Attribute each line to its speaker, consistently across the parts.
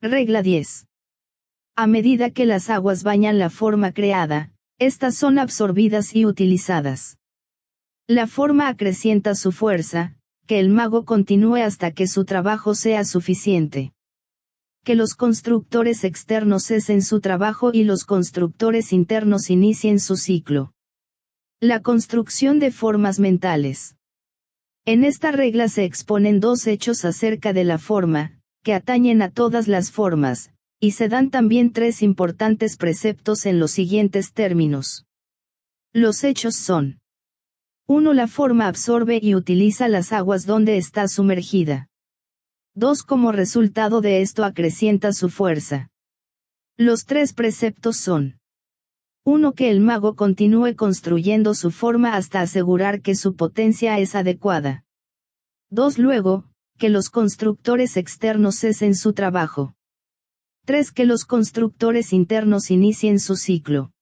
Speaker 1: Regla 10. A medida que las aguas bañan la forma creada, estas son absorbidas y utilizadas. La forma acrecienta su fuerza, que el mago continúe hasta que su trabajo sea suficiente. Que los constructores externos cesen su trabajo y los constructores internos inicien su ciclo. La construcción de formas mentales. En esta regla se exponen dos hechos acerca de la forma, que atañen a todas las formas, y se dan también tres importantes preceptos en los siguientes términos. Los hechos son: 1. La forma absorbe y utiliza las aguas donde está sumergida. 2. Como resultado de esto acrecienta su fuerza. Los tres preceptos son: 1. Que el mago continúe construyendo su forma hasta asegurar que su potencia es adecuada. 2. Luego, que los constructores externos cesen su trabajo. 3. Que los constructores internos inicien su ciclo.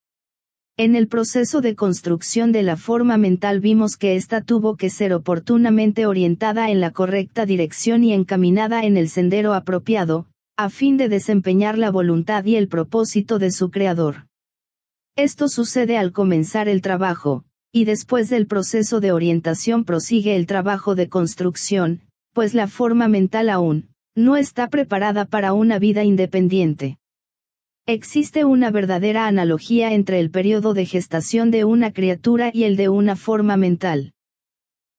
Speaker 1: En el proceso de construcción de la forma mental vimos que ésta tuvo que ser oportunamente orientada en la correcta dirección y encaminada en el sendero apropiado, a fin de desempeñar la voluntad y el propósito de su creador. Esto sucede al comenzar el trabajo, y después del proceso de orientación prosigue el trabajo de construcción, pues la forma mental aún no está preparada para una vida independiente. Existe una verdadera analogía entre el periodo de gestación de una criatura y el de una forma mental.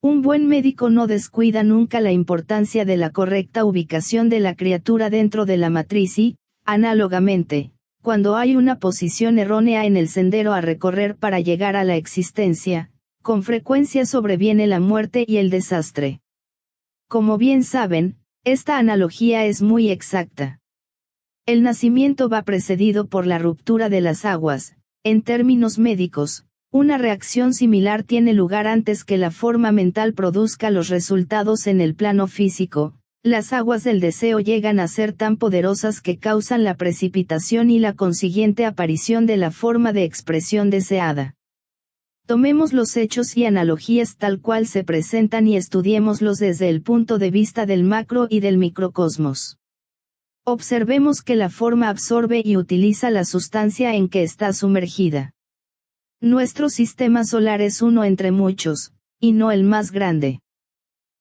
Speaker 1: Un buen médico no descuida nunca la importancia de la correcta ubicación de la criatura dentro de la matriz y, análogamente, cuando hay una posición errónea en el sendero a recorrer para llegar a la existencia, con frecuencia sobreviene la muerte y el desastre. Como bien saben, esta analogía es muy exacta. El nacimiento va precedido por la ruptura de las aguas. En términos médicos, una reacción similar tiene lugar antes que la forma mental produzca los resultados en el plano físico. Las aguas del deseo llegan a ser tan poderosas que causan la precipitación y la consiguiente aparición de la forma de expresión deseada. Tomemos los hechos y analogías tal cual se presentan y estudiémoslos desde el punto de vista del macro y del microcosmos. Observemos que la forma absorbe y utiliza la sustancia en que está sumergida. Nuestro sistema solar es uno entre muchos, y no el más grande.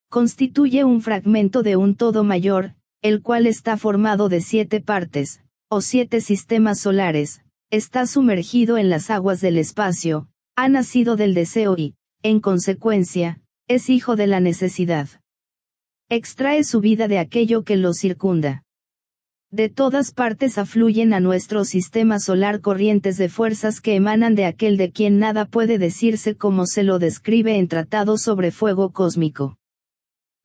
Speaker 1: Constituye un fragmento de un todo mayor, el cual está formado de 7 partes, o 7 sistemas solares, está sumergido en las aguas del espacio, ha nacido del deseo y, en consecuencia, es hijo de la necesidad. Extrae su vida de aquello que lo circunda. De todas partes afluyen a nuestro sistema solar corrientes de fuerzas que emanan de aquel de quien nada puede decirse como se lo describe en Tratado sobre Fuego Cósmico.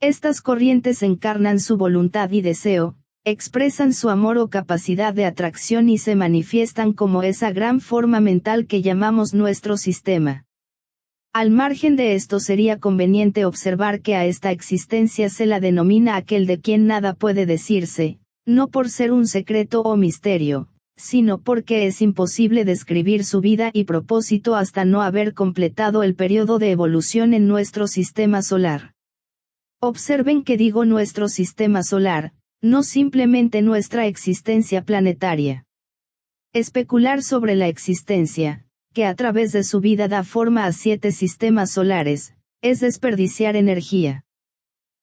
Speaker 1: Estas corrientes encarnan su voluntad y deseo, expresan su amor o capacidad de atracción y se manifiestan como esa gran forma mental que llamamos nuestro sistema. Al margen de esto sería conveniente observar que a esta existencia se la denomina aquel de quien nada puede decirse, no por ser un secreto o misterio, sino porque es imposible describir su vida y propósito hasta no haber completado el periodo de evolución en nuestro sistema solar. Observen que digo nuestro sistema solar, no simplemente nuestra existencia planetaria. Especular sobre la existencia, que a través de su vida da forma a 7 sistemas solares, es desperdiciar energía.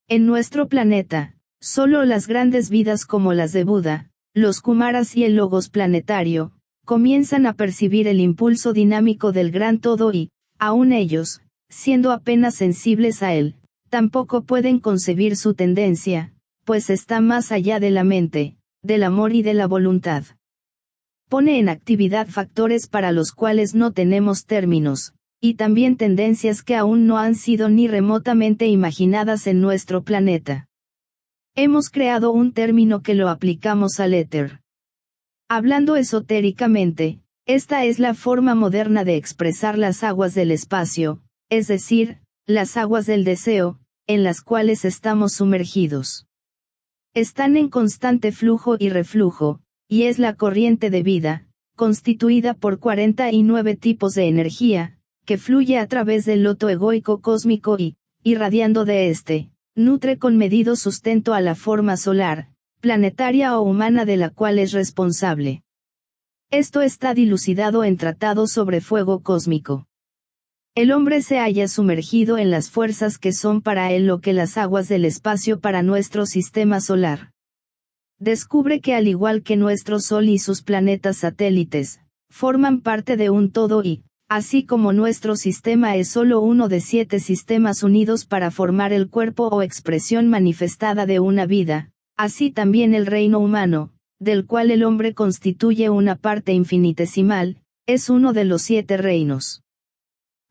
Speaker 1: En nuestro planeta, solo las grandes vidas como las de Buda, los Kumaras y el Logos planetario, comienzan a percibir el impulso dinámico del gran todo y, aun ellos, siendo apenas sensibles a él, tampoco pueden concebir su tendencia, pues está más allá de la mente, del amor y de la voluntad. Pone en actividad factores para los cuales no tenemos términos, y también tendencias que aún no han sido ni remotamente imaginadas en nuestro planeta. Hemos creado un término que lo aplicamos al éter. Hablando esotéricamente, esta es la forma moderna de expresar las aguas del espacio, es decir, las aguas del deseo, en las cuales estamos sumergidos. Están en constante flujo y reflujo, y es la corriente de vida, constituida por 49 tipos de energía, que fluye a través del loto egoico cósmico y, irradiando de este, nutre con medido sustento a la forma solar, planetaria o humana de la cual es responsable. Esto está dilucidado en Tratado sobre Fuego Cósmico. El hombre se halla sumergido en las fuerzas que son para él lo que las aguas del espacio para nuestro sistema solar. Descubre que al igual que nuestro Sol y sus planetas satélites, forman parte de un todo y, así como nuestro sistema es solo uno de 7 sistemas unidos para formar el cuerpo o expresión manifestada de una vida, así también el reino humano, del cual el hombre constituye una parte infinitesimal, es uno de los 7 reinos.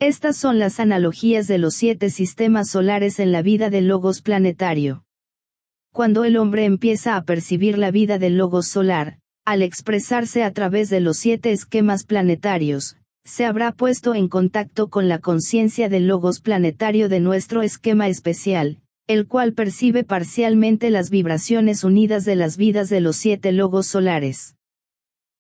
Speaker 1: Estas son las analogías de los 7 sistemas solares en la vida del logos planetario. Cuando el hombre empieza a percibir la vida del logos solar, al expresarse a través de los 7 esquemas planetarios, se habrá puesto en contacto con la conciencia del logos planetario de nuestro esquema especial, el cual percibe parcialmente las vibraciones unidas de las vidas de los 7 logos solares.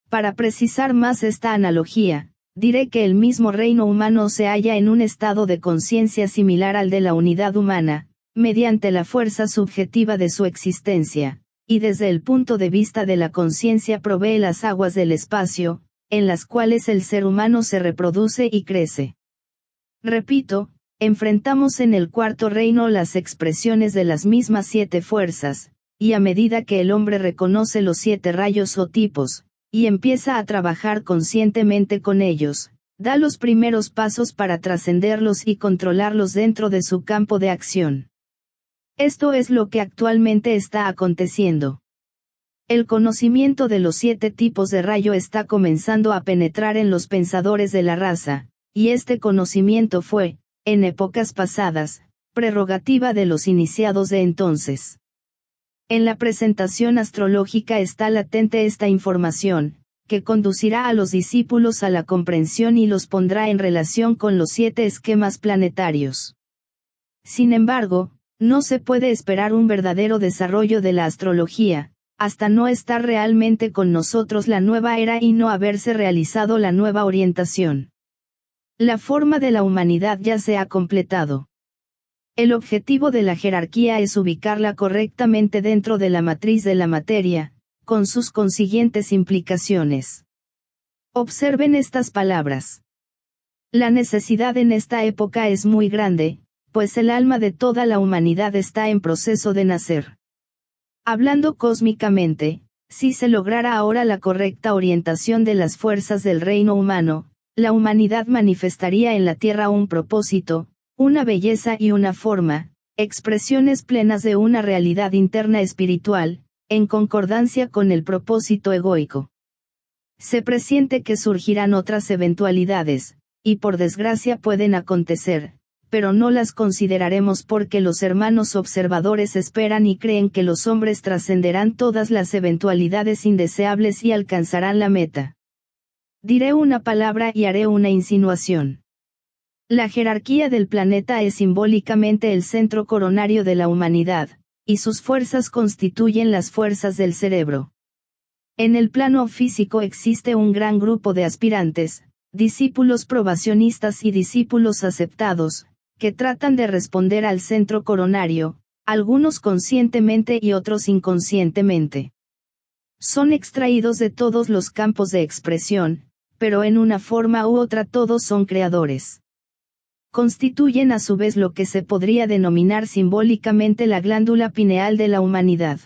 Speaker 1: Para precisar más esta analogía, diré que el mismo reino humano se halla en un estado de conciencia similar al de la unidad humana, mediante la fuerza subjetiva de su existencia, y desde el punto de vista de la conciencia provee las aguas del espacio, en las cuales el ser humano se reproduce y crece. Repito, enfrentamos en el cuarto reino las expresiones de las mismas 7 fuerzas, y a medida que el hombre reconoce los 7 rayos o tipos, y empieza a trabajar conscientemente con ellos, da los primeros pasos para trascenderlos y controlarlos dentro de su campo de acción. Esto es lo que actualmente está aconteciendo. El conocimiento de los 7 tipos de rayo está comenzando a penetrar en los pensadores de la raza, y este conocimiento fue, en épocas pasadas, prerrogativa de los iniciados de entonces. En la presentación astrológica está latente esta información, que conducirá a los discípulos a la comprensión y los pondrá en relación con los 7 esquemas planetarios. Sin embargo, no se puede esperar un verdadero desarrollo de la astrología, hasta no estar realmente con nosotros la nueva era y no haberse realizado la nueva orientación. La forma de la humanidad ya se ha completado. El objetivo de la jerarquía es ubicarla correctamente dentro de la matriz de la materia, con sus consiguientes implicaciones. Observen estas palabras. La necesidad en esta época es muy grande, pues el alma de toda la humanidad está en proceso de nacer. Hablando cósmicamente, si se lograra ahora la correcta orientación de las fuerzas del reino humano, la humanidad manifestaría en la Tierra un propósito, una belleza y una forma, expresiones plenas de una realidad interna espiritual, en concordancia con el propósito egoico. Se presiente que surgirán otras eventualidades, y por desgracia pueden acontecer, pero no las consideraremos porque los hermanos observadores esperan y creen que los hombres trascenderán todas las eventualidades indeseables y alcanzarán la meta. Diré una palabra y haré una insinuación. La jerarquía del planeta es simbólicamente el centro coronario de la humanidad, y sus fuerzas constituyen las fuerzas del cerebro. En el plano físico existe un gran grupo de aspirantes, discípulos probacionistas y discípulos aceptados, que tratan de responder al centro coronario, algunos conscientemente y otros inconscientemente. Son extraídos de todos los campos de expresión, pero en una forma u otra todos son creadores. Constituyen a su vez lo que se podría denominar simbólicamente la glándula pineal de la humanidad.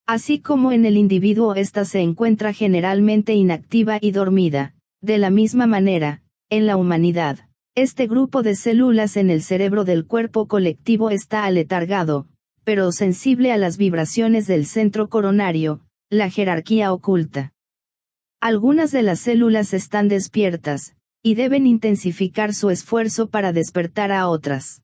Speaker 1: Así como en el individuo ésta se encuentra generalmente inactiva y dormida, de la misma manera, en la humanidad, este grupo de células en el cerebro del cuerpo colectivo está aletargado, pero sensible a las vibraciones del centro coronario, la jerarquía oculta. Algunas de las células están despiertas, y deben intensificar su esfuerzo para despertar a otras.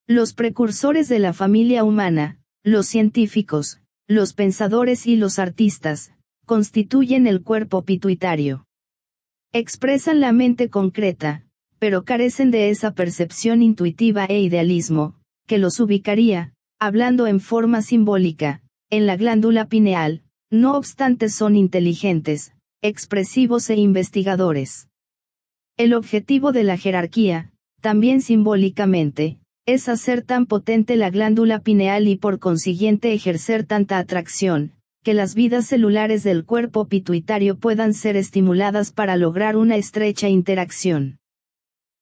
Speaker 1: Los precursores de la familia humana, los científicos, los pensadores y los artistas, constituyen el cuerpo pituitario. Expresan la mente concreta, pero carecen de esa percepción intuitiva e idealismo, que los ubicaría, hablando en forma simbólica, en la glándula pineal, no obstante son inteligentes, expresivos e investigadores. El objetivo de la jerarquía, también simbólicamente, es hacer tan potente la glándula pineal y por consiguiente ejercer tanta atracción, que las vidas celulares del cuerpo pituitario puedan ser estimuladas para lograr una estrecha interacción.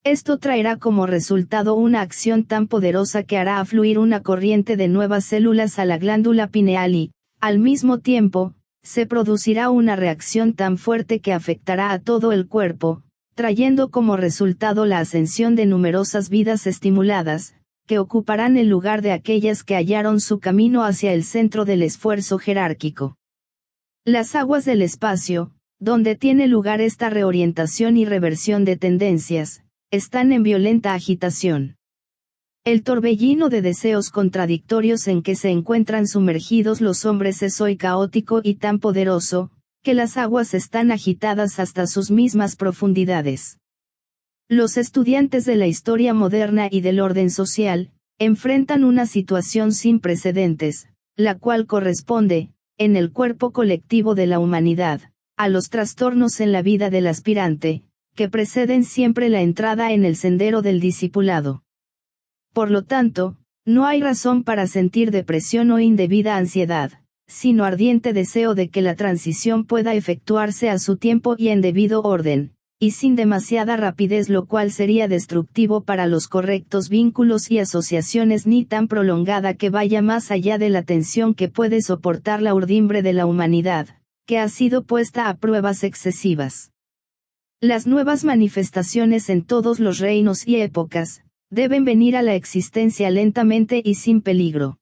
Speaker 1: Esto traerá como resultado una acción tan poderosa que hará afluir una corriente de nuevas células a la glándula pineal y, al mismo tiempo, se producirá una reacción tan fuerte que afectará a todo el cuerpo, trayendo como resultado la ascensión de numerosas vidas estimuladas, que ocuparán el lugar de aquellas que hallaron su camino hacia el centro del esfuerzo jerárquico. Las aguas del espacio, donde tiene lugar esta reorientación y reversión de tendencias, están en violenta agitación. El torbellino de deseos contradictorios en que se encuentran sumergidos los hombres es hoy caótico y tan poderoso, que las aguas están agitadas hasta sus mismas profundidades. Los estudiantes de la historia moderna y del orden social, enfrentan una situación sin precedentes, la cual corresponde, en el cuerpo colectivo de la humanidad, a los trastornos en la vida del aspirante, que preceden siempre la entrada en el sendero del discipulado. Por lo tanto, no hay razón para sentir depresión o indebida ansiedad, sino ardiente deseo de que la transición pueda efectuarse a su tiempo y en debido orden, y sin demasiada rapidez, lo cual sería destructivo para los correctos vínculos y asociaciones, ni tan prolongada que vaya más allá de la tensión que puede soportar la urdimbre de la humanidad, que ha sido puesta a pruebas excesivas. Las nuevas manifestaciones en todos los reinos y épocas, deben venir a la existencia lentamente y sin peligro.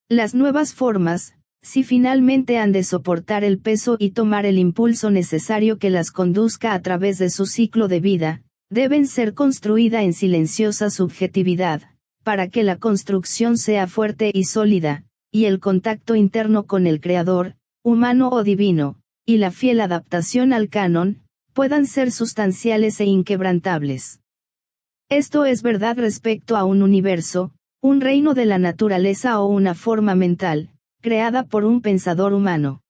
Speaker 1: Las nuevas formas, si finalmente han de soportar el peso y tomar el impulso necesario que las conduzca a través de su ciclo de vida, deben ser construidas en silenciosa subjetividad, para que la construcción sea fuerte y sólida, y el contacto interno con el Creador, humano o divino, y la fiel adaptación al canon, puedan ser sustanciales e inquebrantables. Esto es verdad respecto a un universo, un reino de la naturaleza o una forma mental, creada por un pensador humano.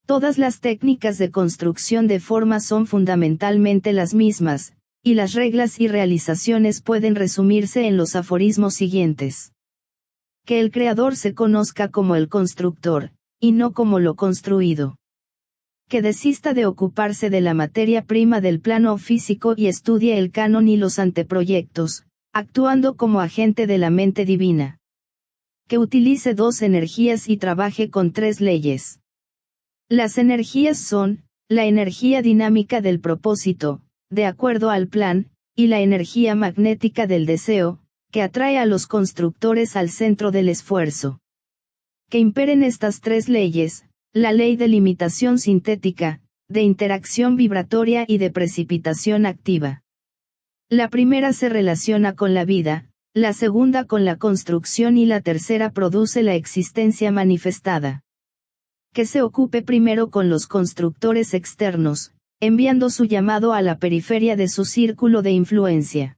Speaker 1: Todas las técnicas de construcción de formas son fundamentalmente las mismas, y las reglas y realizaciones pueden resumirse en los aforismos siguientes. Que el creador se conozca como el constructor, y no como lo construido. Que desista de ocuparse de la materia prima del plano físico y estudie el canon y los anteproyectos, actuando como agente de la mente divina. Que utilice dos energías y trabaje con tres leyes. Las energías son, la energía dinámica del propósito, de acuerdo al plan, y la energía magnética del deseo, que atrae a los constructores al centro del esfuerzo. Que imperen estas tres leyes, la ley de limitación sintética, de interacción vibratoria y de precipitación activa. La primera se relaciona con la vida, la segunda con la construcción y la tercera produce la existencia manifestada. Que se ocupe primero con los constructores externos, enviando su llamado a la periferia de su círculo de influencia.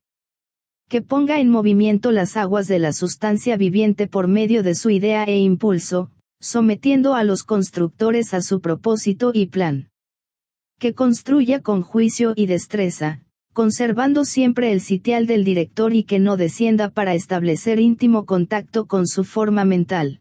Speaker 1: Que ponga en movimiento las aguas de la sustancia viviente por medio de su idea e impulso, sometiendo a los constructores a su propósito y plan. Que construya con juicio y destreza, conservando siempre el sitial del director y que no descienda para establecer íntimo contacto con su forma mental.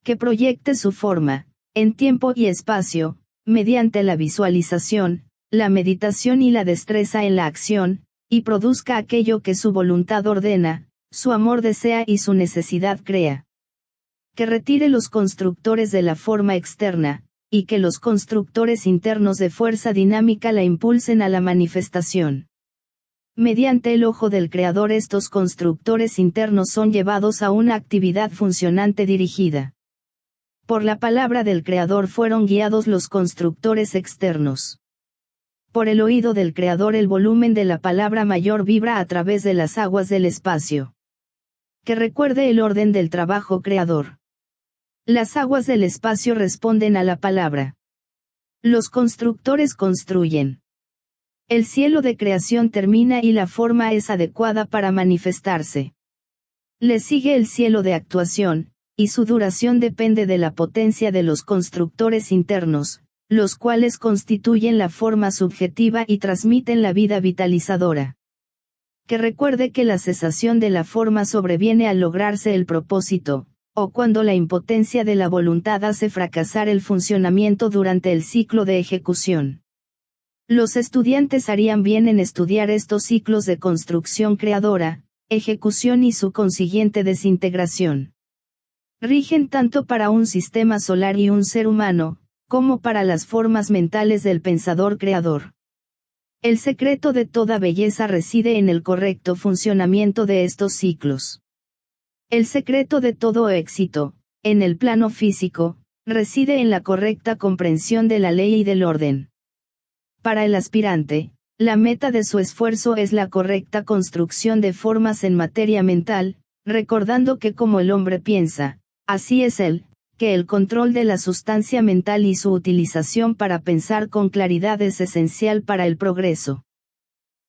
Speaker 1: Que proyecte su forma, en tiempo y espacio, mediante la visualización, la meditación y la destreza en la acción, y produzca aquello que su voluntad ordena, su amor desea y su necesidad crea. Que retire los constructores de la forma externa, y que los constructores internos de fuerza dinámica la impulsen a la manifestación. Mediante el ojo del Creador estos constructores internos son llevados a una actividad funcionante dirigida. Por la palabra del Creador fueron guiados los constructores externos. Por el oído del Creador el volumen de la palabra mayor vibra a través de las aguas del espacio. Que recuerde el orden del trabajo creador. Las aguas del espacio responden a la palabra. Los constructores construyen. El cielo de creación termina y la forma es adecuada para manifestarse. Le sigue el cielo de actuación, y su duración depende de la potencia de los constructores internos, los cuales constituyen la forma subjetiva y transmiten la vida vitalizadora. que recuerde que la cesación de la forma sobreviene al lograrse el propósito, o cuando la impotencia de la voluntad hace fracasar el funcionamiento durante el ciclo de ejecución. Los estudiantes harían bien en estudiar estos ciclos de construcción creadora, ejecución y su consiguiente desintegración. Rigen tanto para un sistema solar y un ser humano, como para las formas mentales del pensador creador. El secreto de toda belleza reside en el correcto funcionamiento de estos ciclos. El secreto de todo éxito, en el plano físico, reside en la correcta comprensión de la ley y del orden. Para el aspirante, la meta de su esfuerzo es la correcta construcción de formas en materia mental, recordando que como el hombre piensa, así es él, que el control de la sustancia mental y su utilización para pensar con claridad es esencial para el progreso.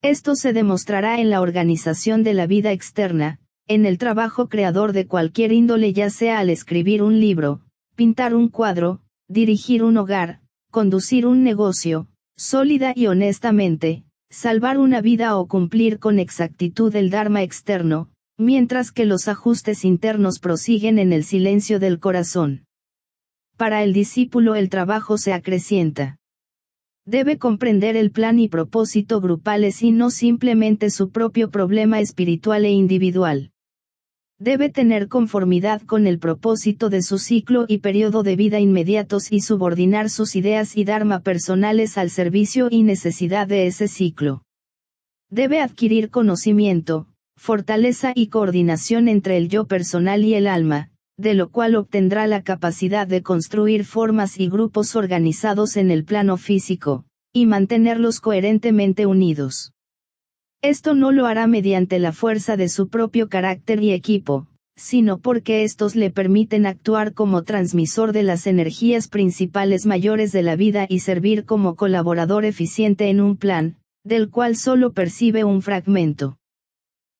Speaker 1: Esto se demostrará en la organización de la vida externa, en el trabajo creador de cualquier índole, ya sea al escribir un libro, pintar un cuadro, dirigir un hogar, conducir un negocio, sólida y honestamente, salvar una vida o cumplir con exactitud el Dharma externo, mientras que los ajustes internos prosiguen en el silencio del corazón. Para el discípulo el trabajo se acrecienta. Debe comprender el plan y propósito grupales y no simplemente su propio problema espiritual e individual. Debe tener conformidad con el propósito de su ciclo y periodo de vida inmediatos y subordinar sus ideas y dharma personales al servicio y necesidad de ese ciclo. Debe adquirir conocimiento, fortaleza y coordinación entre el yo personal y el alma, de lo cual obtendrá la capacidad de construir formas y grupos organizados en el plano físico, y mantenerlos coherentemente unidos. Esto no lo hará mediante la fuerza de su propio carácter y equipo, sino porque estos le permiten actuar como transmisor de las energías principales mayores de la vida y servir como colaborador eficiente en un plan, del cual solo percibe un fragmento.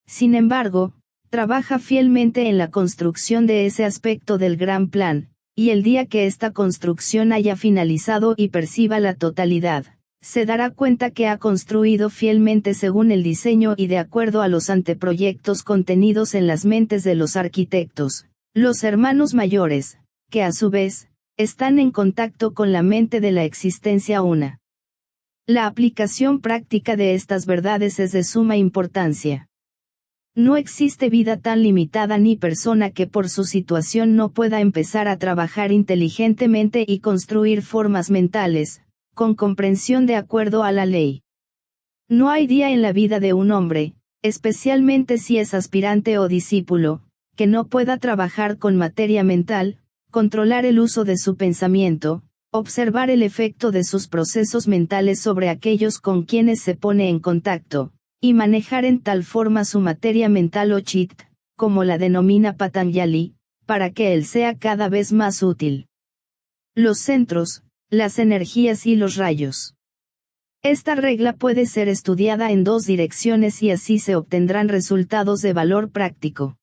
Speaker 1: Sin embargo, trabaja fielmente en la construcción de ese aspecto del gran plan, y el día que esta construcción haya finalizado y perciba la totalidad, se dará cuenta que ha construido fielmente según el diseño y de acuerdo a los anteproyectos contenidos en las mentes de los arquitectos, los hermanos mayores, que a su vez, están en contacto con la mente de la existencia una. La aplicación práctica de estas verdades es de suma importancia. No existe vida tan limitada ni persona que por su situación no pueda empezar a trabajar inteligentemente y construir formas mentales, con comprensión de acuerdo a la ley. No hay día en la vida de un hombre, especialmente si es aspirante o discípulo, que no pueda trabajar con materia mental, controlar el uso de su pensamiento, observar el efecto de sus procesos mentales sobre aquellos con quienes se pone en contacto, y manejar en tal forma su materia mental o chit, como la denomina Patanjali, para que él sea cada vez más útil. Los centros, las energías y los rayos. Esta regla puede ser estudiada en dos direcciones y así se obtendrán resultados de valor práctico.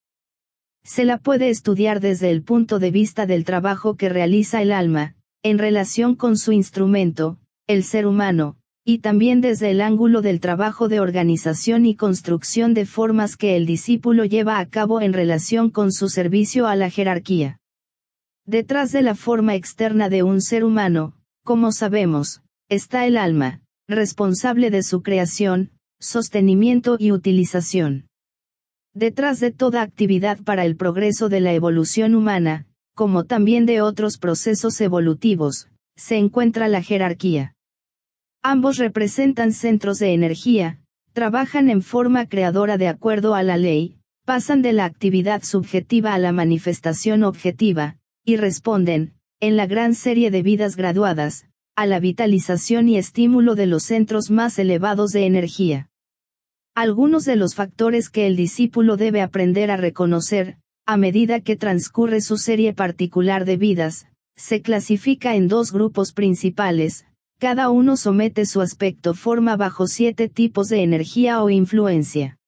Speaker 1: Se la puede estudiar desde el punto de vista del trabajo que realiza el alma, en relación con su instrumento, el ser humano, y también desde el ángulo del trabajo de organización y construcción de formas que el discípulo lleva a cabo en relación con su servicio a la jerarquía. Detrás de la forma externa de un ser humano, como sabemos, está el alma, responsable de su creación, sostenimiento y utilización. Detrás de toda actividad para el progreso de la evolución humana, como también de otros procesos evolutivos, se encuentra la jerarquía. Ambos representan centros de energía, trabajan en forma creadora de acuerdo a la ley, pasan de la actividad subjetiva a la manifestación objetiva, y responden, en la gran serie de vidas graduadas, a la vitalización y estímulo de los centros más elevados de energía. Algunos de los factores que el discípulo debe aprender a reconocer, a medida que transcurre su serie particular de vidas, se clasifica en dos grupos principales, cada uno somete su aspecto forma bajo 7 tipos de energía o influencia.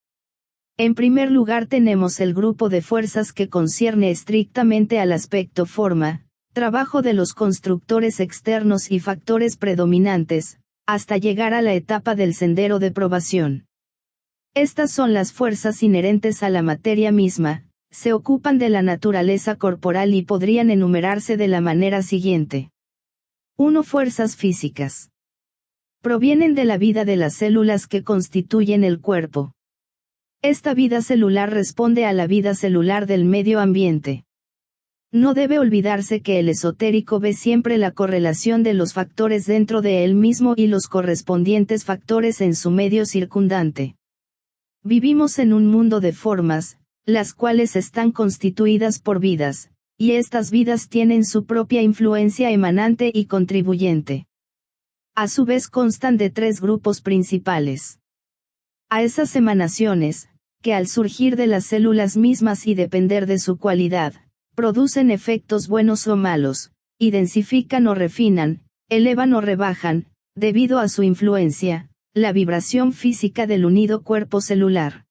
Speaker 1: En primer lugar tenemos el grupo de fuerzas que concierne estrictamente al aspecto forma, trabajo de los constructores externos y factores predominantes, hasta llegar a la etapa del sendero de probación. Estas son las fuerzas inherentes a la materia misma, se ocupan de la naturaleza corporal y podrían enumerarse de la manera siguiente. 1. Fuerzas físicas. Provienen de la vida de las células que constituyen el cuerpo. Esta vida celular responde a la vida celular del medio ambiente. No debe olvidarse que el esotérico ve siempre la correlación de los factores dentro de él mismo y los correspondientes factores en su medio circundante. Vivimos en un mundo de formas, las cuales están constituidas por vidas, y estas vidas tienen su propia influencia emanante y contribuyente. A su vez constan de 3 grupos principales. A esas emanaciones, que al surgir de las células mismas y depender de su cualidad, producen efectos buenos o malos, y densifican o refinan, elevan o rebajan, debido a su influencia, la vibración física del unido cuerpo celular.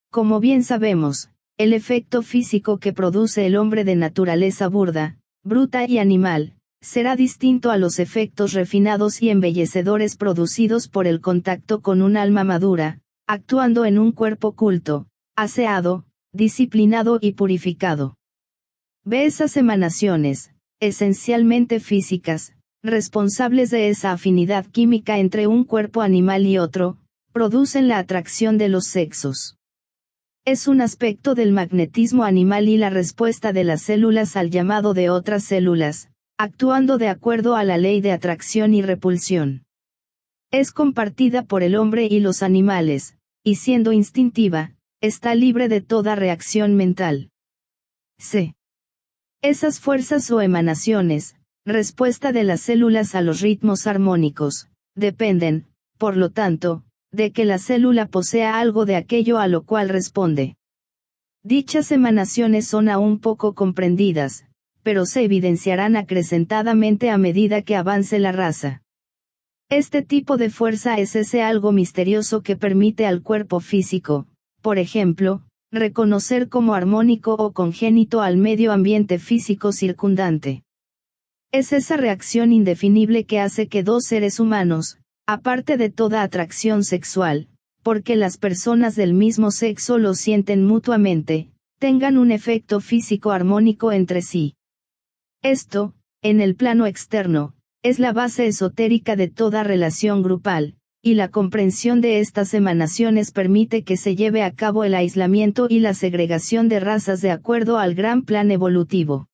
Speaker 1: Como bien sabemos, el efecto físico que produce el hombre de naturaleza burda, bruta y animal, será distinto a los efectos refinados y embellecedores producidos por el contacto con un alma madura, actuando en un cuerpo culto, aseado, disciplinado y purificado. Ve esas emanaciones, esencialmente físicas, responsables de esa afinidad química entre un cuerpo animal y otro, producen la atracción de los sexos. Es un aspecto del magnetismo animal y la respuesta de las células al llamado de otras células, actuando de acuerdo a la ley de atracción y repulsión. Es compartida por el hombre y los animales, y siendo instintiva, está libre de toda reacción mental. C. Esas fuerzas o emanaciones, respuesta de las células a los ritmos armónicos, dependen, por lo tanto, de que la célula posea algo de aquello a lo cual responde. Dichas emanaciones son aún poco comprendidas, pero se evidenciarán acrecentadamente a medida que avance la raza. Este tipo de fuerza es ese algo misterioso que permite al cuerpo físico, por ejemplo, reconocer como armónico o congénito al medio ambiente físico circundante. Es esa reacción indefinible que hace que 2 seres humanos, aparte de toda atracción sexual, porque las personas del mismo sexo lo sienten mutuamente, tengan un efecto físico armónico entre sí. Esto, en el plano externo, es la base esotérica de toda relación grupal, y la comprensión de estas emanaciones permite que se lleve a cabo el aislamiento y la segregación de razas de acuerdo al gran plan evolutivo.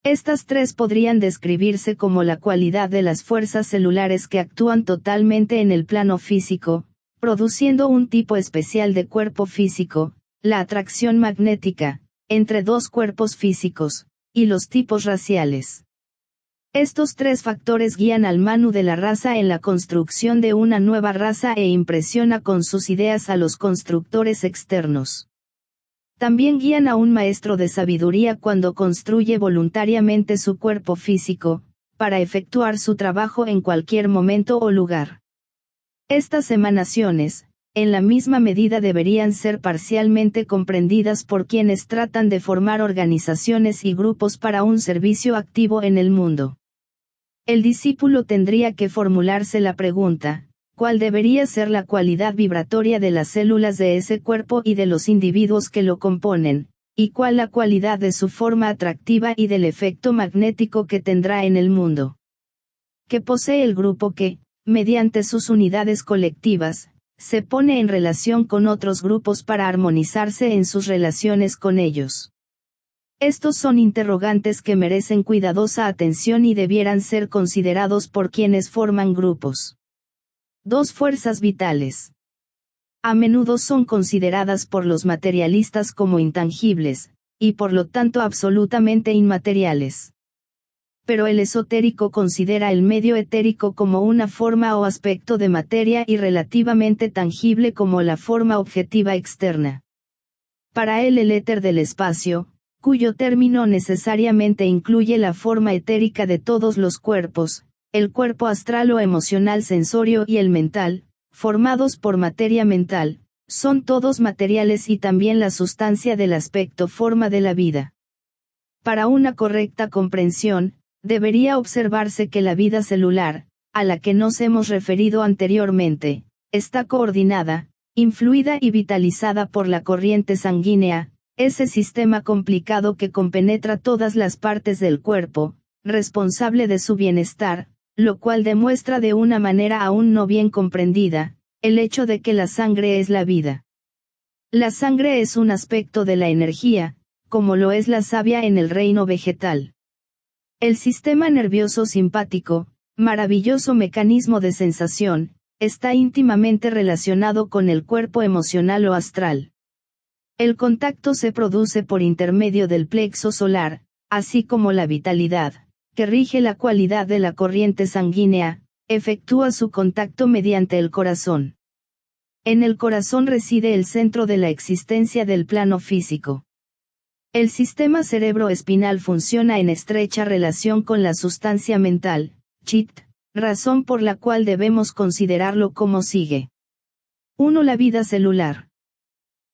Speaker 1: Estas 3 podrían describirse como la cualidad de las fuerzas celulares que actúan totalmente en el plano físico, produciendo un tipo especial de cuerpo físico, la atracción magnética, entre 2 cuerpos físicos, y los tipos raciales. Estos 3 factores guían al Manu de la raza en la construcción de una nueva raza e impresiona con sus ideas a los constructores externos. También guían a un maestro de sabiduría cuando construye voluntariamente su cuerpo físico, para efectuar su trabajo en cualquier momento o lugar. Estas emanaciones, en la misma medida deberían ser parcialmente comprendidas por quienes tratan de formar organizaciones y grupos para un servicio activo en el mundo. El discípulo tendría que formularse la pregunta, ¿cuál debería ser la cualidad vibratoria de las células de ese cuerpo y de los individuos que lo componen, y cuál la cualidad de su forma atractiva y del efecto magnético que tendrá en el mundo? Que posee el grupo que, mediante sus unidades colectivas, se pone en relación con otros grupos para armonizarse en sus relaciones con ellos. Estos son interrogantes que merecen cuidadosa atención y debieran ser considerados por quienes forman grupos. 2 fuerzas vitales. A menudo son consideradas por los materialistas como intangibles, y por lo tanto absolutamente inmateriales. Pero el esotérico considera el medio etérico como una forma o aspecto de materia y relativamente tangible como la forma objetiva externa. Para él el éter del espacio, cuyo término necesariamente incluye la forma etérica de todos los cuerpos, el cuerpo astral o emocional sensorio y el mental, formados por materia mental, son todos materiales y también la sustancia del aspecto forma de la vida. Para una correcta comprensión, debería observarse que la vida celular, a la que nos hemos referido anteriormente, está coordinada, influida y vitalizada por la corriente sanguínea, ese sistema complicado que compenetra todas las partes del cuerpo, responsable de su bienestar, lo cual demuestra de una manera aún no bien comprendida, el hecho de que la sangre es la vida. La sangre es un aspecto de la energía, como lo es la savia en el reino vegetal. El sistema nervioso simpático, maravilloso mecanismo de sensación, está íntimamente relacionado con el cuerpo emocional o astral. El contacto se produce por intermedio del plexo solar, así como la vitalidad, que rige la cualidad de la corriente sanguínea, efectúa su contacto mediante el corazón. En el corazón reside el centro de la existencia del plano físico. El sistema cerebroespinal funciona en estrecha relación con la sustancia mental, chit, razón por la cual debemos considerarlo como sigue. 1. La vida celular.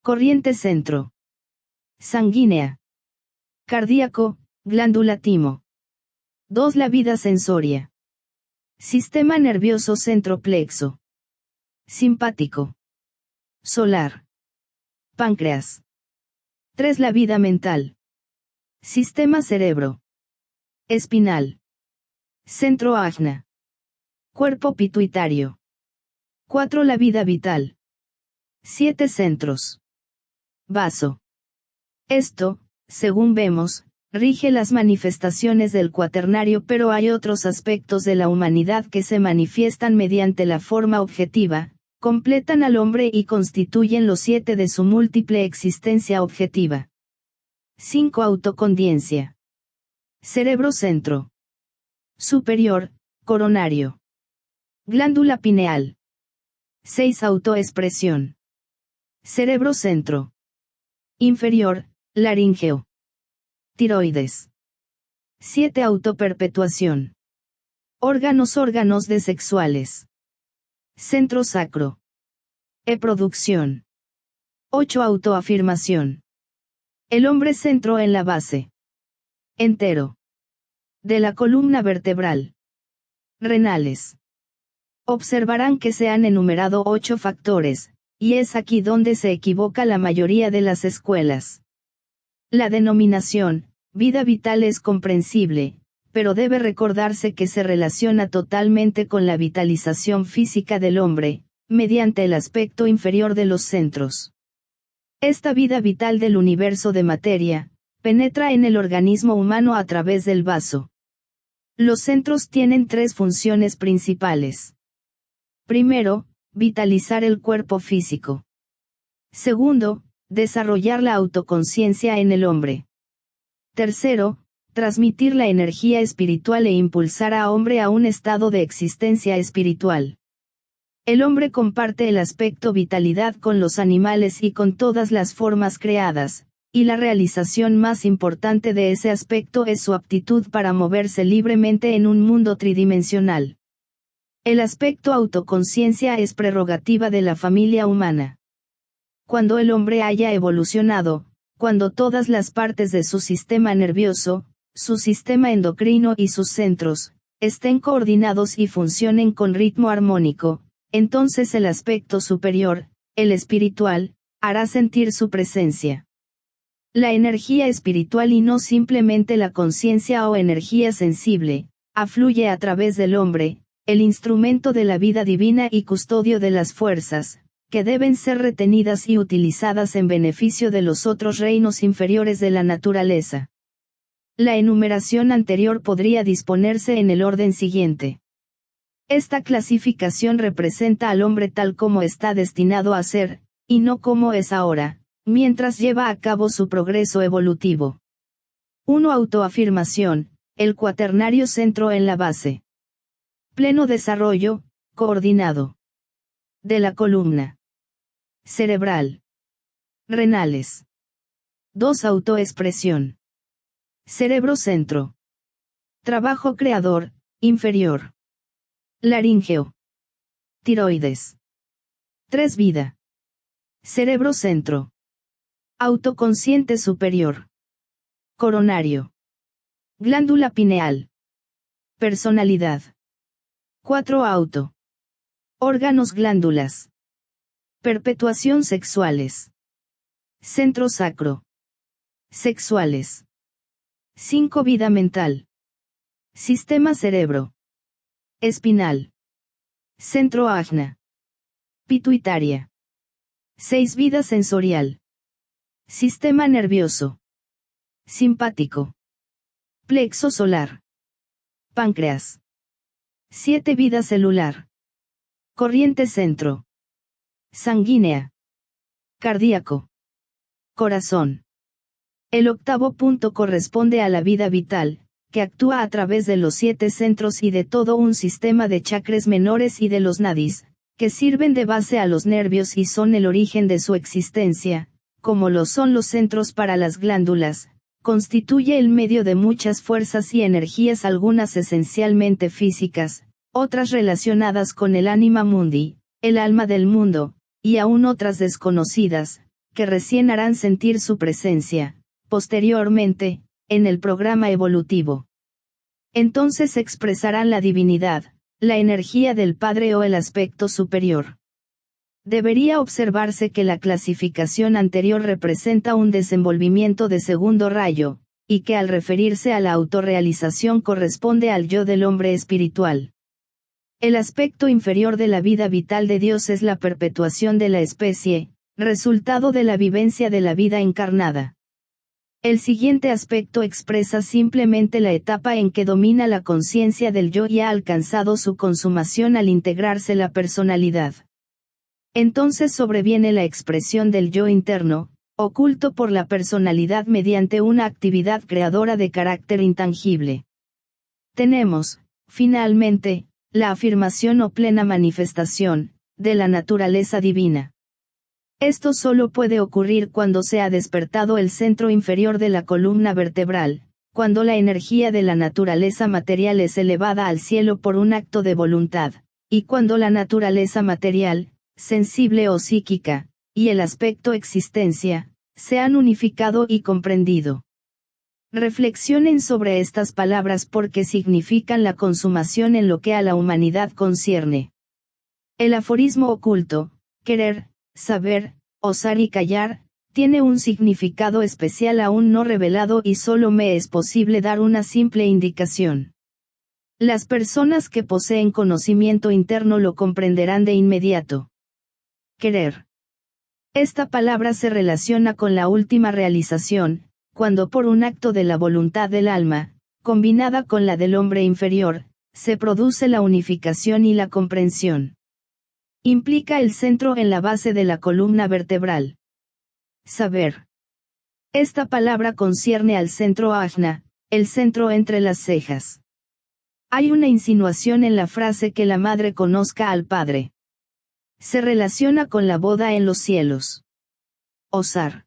Speaker 1: Corriente centro. Sanguínea. Cardíaco, glándula timo. 2. La vida sensoria. Sistema nervioso centroplexo. Simpático. Solar. Páncreas. 3. La vida mental. Sistema cerebro. Espinal. Centro ajna. Cuerpo pituitario. 4. La vida vital. 7 centros. Vaso. Esto, según vemos, rige las manifestaciones del cuaternario, pero hay otros aspectos de la humanidad que se manifiestan mediante la forma objetiva, completan al hombre y constituyen los 7 de su múltiple existencia objetiva. 5. Autocondiencia. Cerebro centro. Superior, coronario. Glándula pineal. 6. Autoexpresión. Cerebro centro. Inferior, laríngeo. Tiroides. 7. Autoperpetuación. Órganos de sexuales. Centro sacro. Eproducción. 8. Autoafirmación. El hombre centro en la base. Entero. De la columna vertebral. Renales. Observarán que se han enumerado 8 factores, y es aquí donde se equivoca la mayoría de las escuelas. La denominación, vida vital es comprensible, pero debe recordarse que se relaciona totalmente con la vitalización física del hombre, mediante el aspecto inferior de los centros. Esta vida vital del universo de materia, penetra en el organismo humano a través del vaso. Los centros tienen 3 funciones principales. Primero, vitalizar el cuerpo físico. Segundo, desarrollar la autoconciencia en el hombre. Tercero, transmitir la energía espiritual e impulsar a hombre a un estado de existencia espiritual. El hombre comparte el aspecto vitalidad con los animales y con todas las formas creadas, y la realización más importante de ese aspecto es su aptitud para moverse libremente en un mundo tridimensional. El aspecto autoconciencia es prerrogativa de la familia humana. Cuando el hombre haya evolucionado, cuando todas las partes de su sistema nervioso, su sistema endocrino y sus centros, estén coordinados y funcionen con ritmo armónico, entonces el aspecto superior, el espiritual, hará sentir su presencia. La energía espiritual y no simplemente la conciencia o energía sensible, afluye a través del hombre, el instrumento de la vida divina y custodio de las fuerzas, que deben ser retenidas y utilizadas en beneficio de los otros reinos inferiores de la naturaleza. La enumeración anterior podría disponerse en el orden siguiente. Esta clasificación representa al hombre tal como está destinado a ser, y no como es ahora, mientras lleva a cabo su progreso evolutivo. 1. Autoafirmación, el cuaternario centro en la base. Pleno desarrollo, coordinado. De la columna cerebral. Renales. 2. Autoexpresión. Cerebro centro. Trabajo creador, inferior. Laríngeo. Tiroides. 3. Vida. Cerebro centro. Autoconsciente superior. Coronario. Glándula pineal. Personalidad. 4. Auto. Órganos glándulas. Perpetuación sexuales. Centro sacro. Sexuales. 5 Vida mental. Sistema cerebro. Espinal. Centro ajna. Pituitaria. 6 Vida sensorial. Sistema nervioso. Simpático. Plexo solar. Páncreas. 7 Vida celular. Corriente centro. Sanguínea. Cardíaco. Corazón. El 8º punto corresponde a la vida vital, que actúa a través de los 7 centros y de todo un sistema de chakras menores y de los nadis, que sirven de base a los nervios y son el origen de su existencia, como lo son los centros para las glándulas, constituye el medio de muchas fuerzas y energías, algunas esencialmente físicas, otras relacionadas con el anima mundi, el alma del mundo, y aún otras desconocidas, que recién harán sentir su presencia, posteriormente, en el programa evolutivo. Entonces expresarán la divinidad, la energía del Padre o el aspecto superior. Debería observarse que la clasificación anterior representa un desenvolvimiento de segundo rayo, y que al referirse a la autorrealización corresponde al yo del hombre espiritual. El aspecto inferior de la vida vital de Dios es la perpetuación de la especie, resultado de la vivencia de la vida encarnada. El siguiente aspecto expresa simplemente la etapa en que domina la conciencia del yo y ha alcanzado su consumación al integrarse la personalidad. Entonces sobreviene la expresión del yo interno, oculto por la personalidad mediante una actividad creadora de carácter intangible. Tenemos, finalmente, la afirmación o plena manifestación, de la naturaleza divina. Esto solo puede ocurrir cuando se ha despertado el centro inferior de la columna vertebral, cuando la energía de la naturaleza material es elevada al cielo por un acto de voluntad, y cuando la naturaleza material, sensible o psíquica, y el aspecto existencia, se han unificado y comprendido. Reflexionen sobre estas palabras porque significan la consumación en lo que a la humanidad concierne. El aforismo oculto, querer, saber, osar y callar, tiene un significado especial aún no revelado y solo me es posible dar una simple indicación. Las personas que poseen conocimiento interno lo comprenderán de inmediato. Querer. Esta palabra se relaciona con la última realización, cuando por un acto de la voluntad del alma, combinada con la del hombre inferior, se produce la unificación y la comprensión. Implica el centro en la base de la columna vertebral. Saber. Esta palabra concierne al centro ajna, el centro entre las cejas. Hay una insinuación en la frase que la madre conozca al padre. Se relaciona con la boda en los cielos. Osar.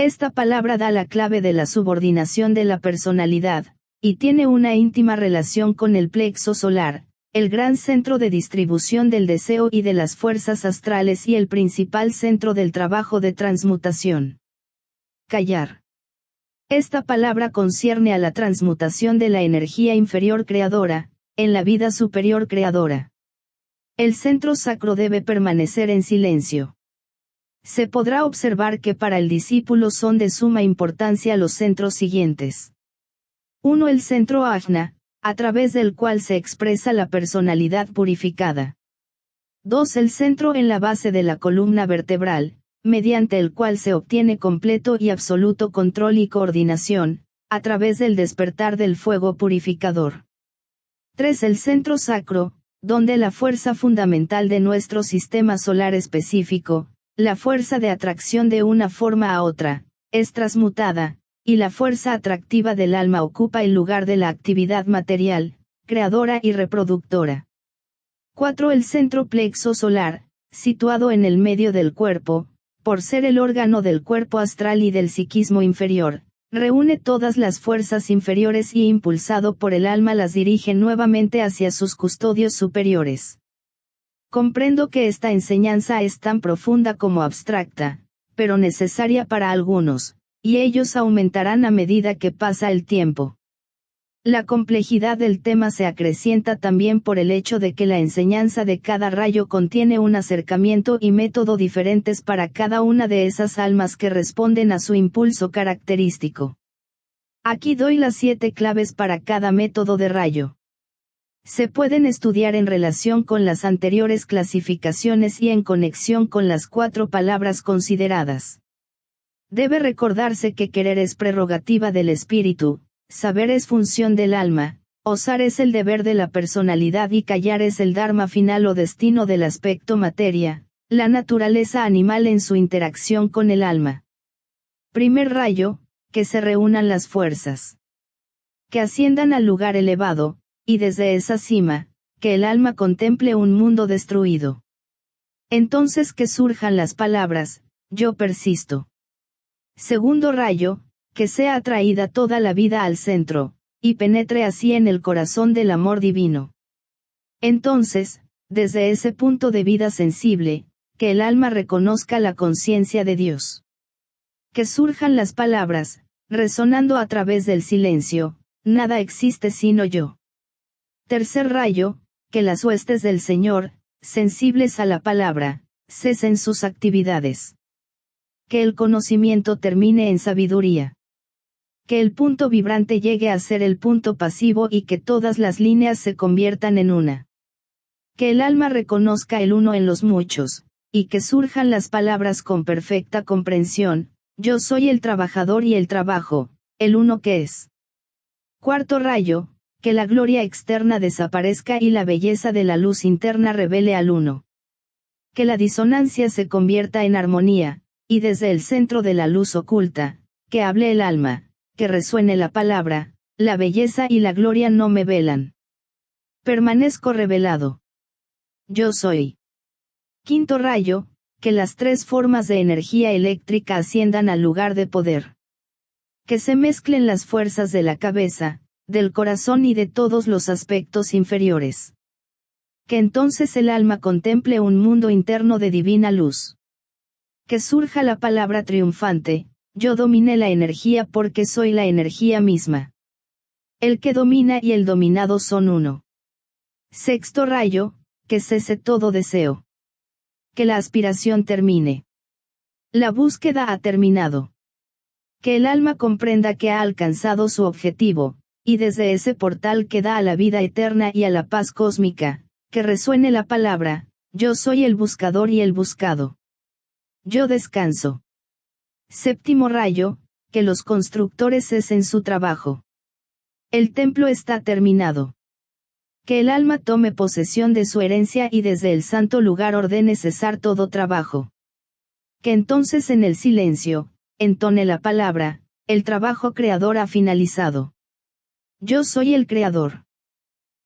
Speaker 1: Esta palabra da la clave de la subordinación de la personalidad, y tiene una íntima relación con el plexo solar, el gran centro de distribución del deseo y de las fuerzas astrales y el principal centro del trabajo de transmutación. Callar. Esta palabra concierne a la transmutación de la energía inferior creadora, en la vida superior creadora. El centro sacro debe permanecer en silencio. Se podrá observar que para el discípulo son de suma importancia los centros siguientes. 1. El centro ajna, a través del cual se expresa la personalidad purificada. 2. El centro en la base de la columna vertebral, mediante el cual se obtiene completo y absoluto control y coordinación, a través del despertar del fuego purificador. 3. El centro sacro, donde la fuerza fundamental de nuestro sistema solar específico, la fuerza de atracción de una forma a otra, es transmutada, y la fuerza atractiva del alma ocupa el lugar de la actividad material, creadora y reproductora. 4. El centro plexo solar, situado en el medio del cuerpo, por ser el órgano del cuerpo astral y del psiquismo inferior, reúne todas las fuerzas inferiores y impulsado por el alma las dirige nuevamente hacia sus custodios superiores. Comprendo que esta enseñanza es tan profunda como abstracta, pero necesaria para algunos, y ellos aumentarán a medida que pasa el tiempo. La complejidad del tema se acrecienta también por el hecho de que la enseñanza de cada rayo contiene un acercamiento y método diferentes para cada una de esas almas que responden a su impulso característico. Aquí doy las 7 claves para cada método de rayo. Se pueden estudiar en relación con las anteriores clasificaciones y en conexión con las 4 palabras consideradas. Debe recordarse que querer es prerrogativa del espíritu, saber es función del alma, osar es el deber de la personalidad y callar es el dharma final o destino del aspecto materia, la naturaleza animal en su interacción con el alma. Primer rayo, que se reúnan las fuerzas. Que asciendan al lugar elevado, y desde esa cima, que el alma contemple un mundo destruido. Entonces que surjan las palabras, yo persisto. Segundo rayo, que sea atraída toda la vida al centro, y penetre así en el corazón del amor divino. Entonces, desde ese punto de vida sensible, que el alma reconozca la conciencia de Dios. Que surjan las palabras, resonando a través del silencio, nada existe sino yo. Tercer rayo, que las huestes del Señor, sensibles a la palabra, cesen sus actividades. Que el conocimiento termine en sabiduría. Que el punto vibrante llegue a ser el punto pasivo y que todas las líneas se conviertan en una. Que el alma reconozca el uno en los muchos, y que surjan las palabras con perfecta comprensión, yo soy el trabajador y el trabajo, el uno que es. Cuarto rayo, que la gloria externa desaparezca y la belleza de la luz interna revele al uno. Que la disonancia se convierta en armonía, y desde el centro de la luz oculta, que hable el alma, que resuene la palabra, la belleza y la gloria no me velan. Permanezco revelado. Yo soy. Quinto rayo, que las 3 formas de energía eléctrica asciendan al lugar de poder. Que se mezclen las fuerzas de la cabeza, del corazón y de todos los aspectos inferiores. Que entonces el alma contemple un mundo interno de divina luz. Que surja la palabra triunfante, yo dominé la energía porque soy la energía misma. El que domina y el dominado son uno. Sexto rayo, que cese todo deseo. Que la aspiración termine. La búsqueda ha terminado. Que el alma comprenda que ha alcanzado su objetivo, y desde ese portal que da a la vida eterna y a la paz cósmica, que resuene la palabra, yo soy el buscador y el buscado. Yo descanso. Séptimo rayo, que los constructores cesen su trabajo. El templo está terminado. Que el alma tome posesión de su herencia y desde el santo lugar ordene cesar todo trabajo. Que entonces en el silencio, entone la palabra, el trabajo creador ha finalizado. Yo soy el creador.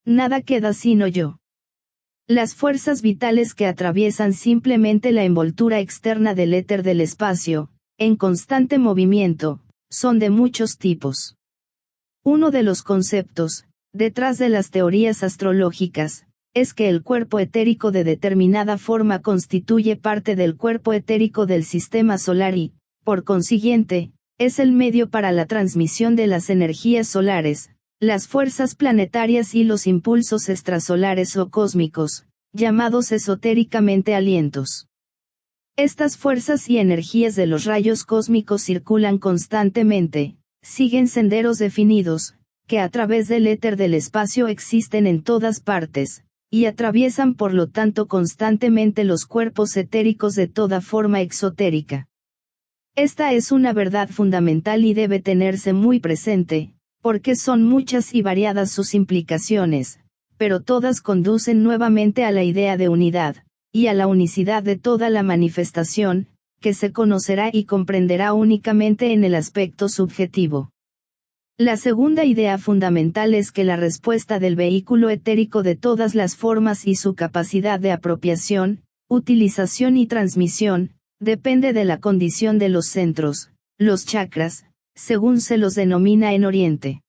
Speaker 1: Nada queda sino yo. Las fuerzas vitales que atraviesan simplemente la envoltura externa del éter del espacio, en constante movimiento, son de muchos tipos. Uno de los conceptos, detrás de las teorías astrológicas, es que el cuerpo etérico de determinada forma constituye parte del cuerpo etérico del sistema solar y, por consiguiente, es el medio para la transmisión de las energías solares, las fuerzas planetarias y los impulsos extrasolares o cósmicos, llamados esotéricamente alientos. Estas fuerzas y energías de los rayos cósmicos circulan constantemente, siguen senderos definidos, que a través del éter del espacio existen en todas partes, y atraviesan por lo tanto constantemente los cuerpos etéricos de toda forma exotérica. Esta es una verdad fundamental y debe tenerse muy presente, porque son muchas y variadas sus implicaciones, pero todas conducen nuevamente a la idea de unidad, y a la unicidad de toda la manifestación, que se conocerá y comprenderá únicamente en el aspecto subjetivo. La segunda idea fundamental es que la respuesta del vehículo etérico de todas las formas y su capacidad de apropiación, utilización y transmisión, depende de la condición de los centros, los chakras, según se los denomina en Oriente.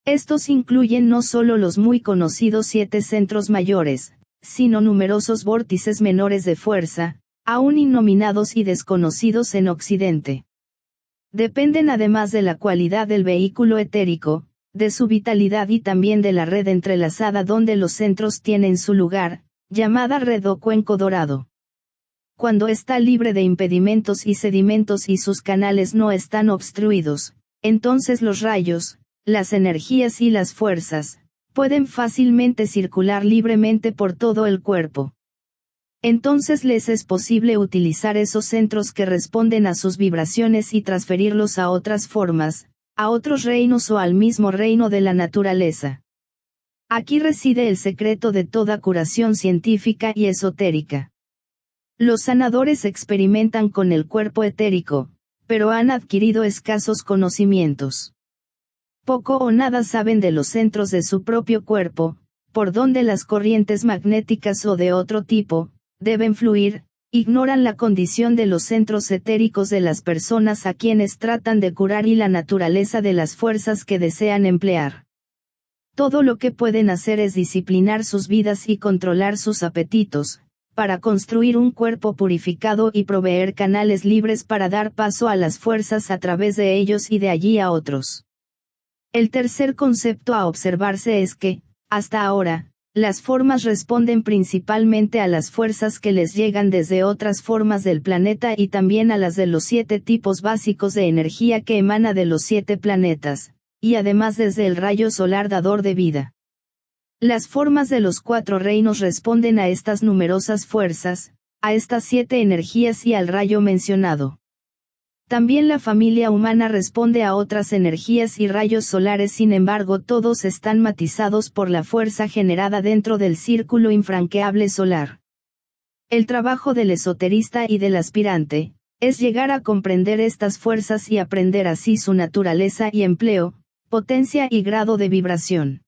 Speaker 1: Estos incluyen no solo los muy conocidos 7 centros mayores, sino numerosos vórtices menores de fuerza, aún innominados y desconocidos en Occidente. Dependen además de la cualidad del vehículo etérico, de su vitalidad y también de la red entrelazada donde los centros tienen su lugar, llamada red o cuenco dorado. Cuando está libre de impedimentos y sedimentos y sus canales no están obstruidos, entonces los rayos, las energías y las fuerzas, pueden fácilmente circular libremente por todo el cuerpo. Entonces les es posible utilizar esos centros que responden a sus vibraciones y transferirlos a otras formas, a otros reinos o al mismo reino de la naturaleza. Aquí reside el secreto de toda curación científica y esotérica. Los sanadores experimentan con el cuerpo etérico, pero han adquirido escasos conocimientos. Poco o nada saben de los centros de su propio cuerpo, por donde las corrientes magnéticas o de otro tipo deben fluir, ignoran la condición de los centros etéricos de las personas a quienes tratan de curar y la naturaleza de las fuerzas que desean emplear. Todo lo que pueden hacer es disciplinar sus vidas y controlar sus apetitos, para construir un cuerpo purificado y proveer canales libres para dar paso a las fuerzas a través de ellos y de allí a otros. El tercer concepto a observarse es que, hasta ahora, las formas responden principalmente a las fuerzas que les llegan desde otras formas del planeta y también a las de los 7 tipos básicos de energía que emana de los 7 planetas, y además desde el rayo solar dador de vida. Las formas de los 4 reinos responden a estas numerosas fuerzas, a estas 7 energías y al rayo mencionado. También la familia humana responde a otras energías y rayos solares, sin embargo todos están matizados por la fuerza generada dentro del círculo infranqueable solar. El trabajo del esoterista y del aspirante, es llegar a comprender estas fuerzas y aprender así su naturaleza y empleo, potencia y grado de vibración.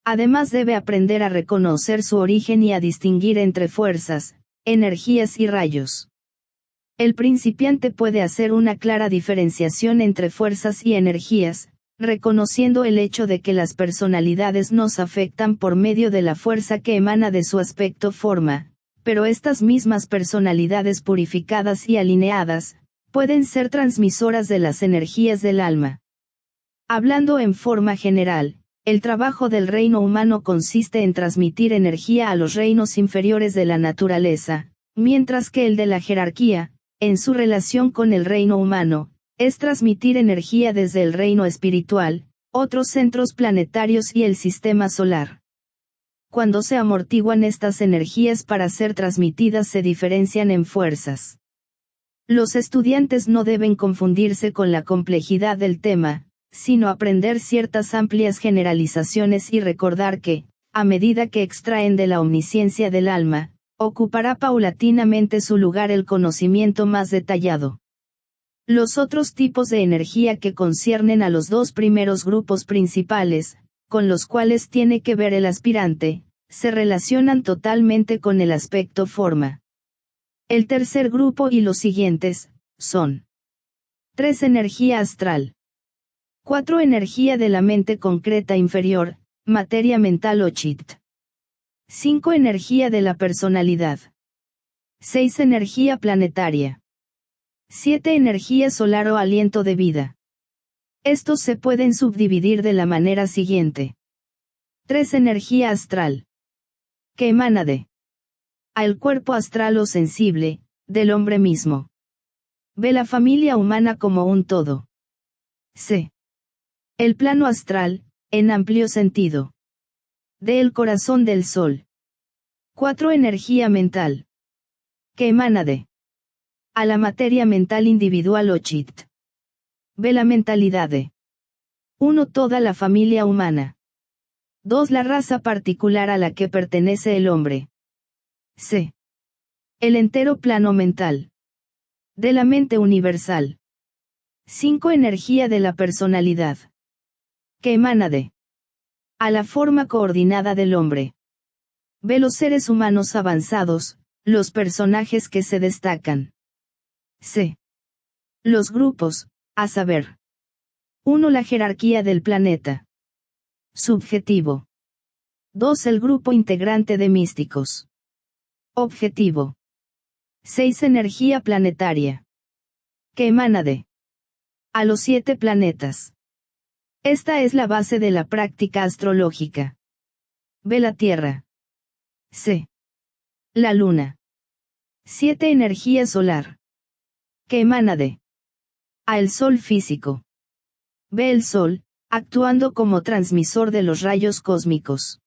Speaker 1: Además debe aprender a reconocer su origen y a distinguir entre fuerzas, energías y rayos. El principiante puede hacer una clara diferenciación entre fuerzas y energías, reconociendo el hecho de que las personalidades nos afectan por medio de la fuerza que emana de su aspecto forma, pero estas mismas personalidades purificadas y alineadas, pueden ser transmisoras de las energías del alma. Hablando en forma general, el trabajo del reino humano consiste en transmitir energía a los reinos inferiores de la naturaleza, mientras que el de la jerarquía, en su relación con el reino humano, es transmitir energía desde el reino espiritual, otros centros planetarios y el sistema solar. Cuando se amortiguan estas energías para ser transmitidas se diferencian en fuerzas. Los estudiantes no deben confundirse con la complejidad del tema, sino aprender ciertas amplias generalizaciones y recordar que, a medida que extraen de la omnisciencia del alma, ocupará paulatinamente su lugar el conocimiento más detallado. Los otros tipos de energía que conciernen a los 2 primeros grupos principales, con los cuales tiene que ver el aspirante, se relacionan totalmente con el aspecto forma. El tercer grupo y los siguientes, son 3 energía astral. 4 energía de la mente concreta inferior, materia mental o chit. 5 energía de la personalidad. 6 energía planetaria. 7 energía solar o aliento de vida. Estos se pueden subdividir de la manera siguiente. 3 energía astral. Que emana de al cuerpo astral o sensible, del hombre mismo. Ve la familia humana como un todo. C. El plano astral, en amplio sentido. D. El corazón del sol. 4 energía mental. Que emana de a la materia mental individual o chit. Ve la mentalidad de 1. Toda la familia humana. 2. La raza particular a la que pertenece el hombre. C. El entero plano mental. De la mente universal. 5. Energía de la personalidad. Que emana de a la forma coordinada del hombre. Ve los seres humanos avanzados, los personajes que se destacan. C. Los grupos, a saber. 1. La jerarquía del planeta. Subjetivo. 2. El grupo integrante de místicos. Objetivo. 6. Energía planetaria. Que emana de a los 7 planetas. Esta es la base de la práctica astrológica. B. La Tierra. C. La Luna. 7. Energía solar. Que emana de A. El Sol físico. B. El Sol, actuando como transmisor de los rayos cósmicos.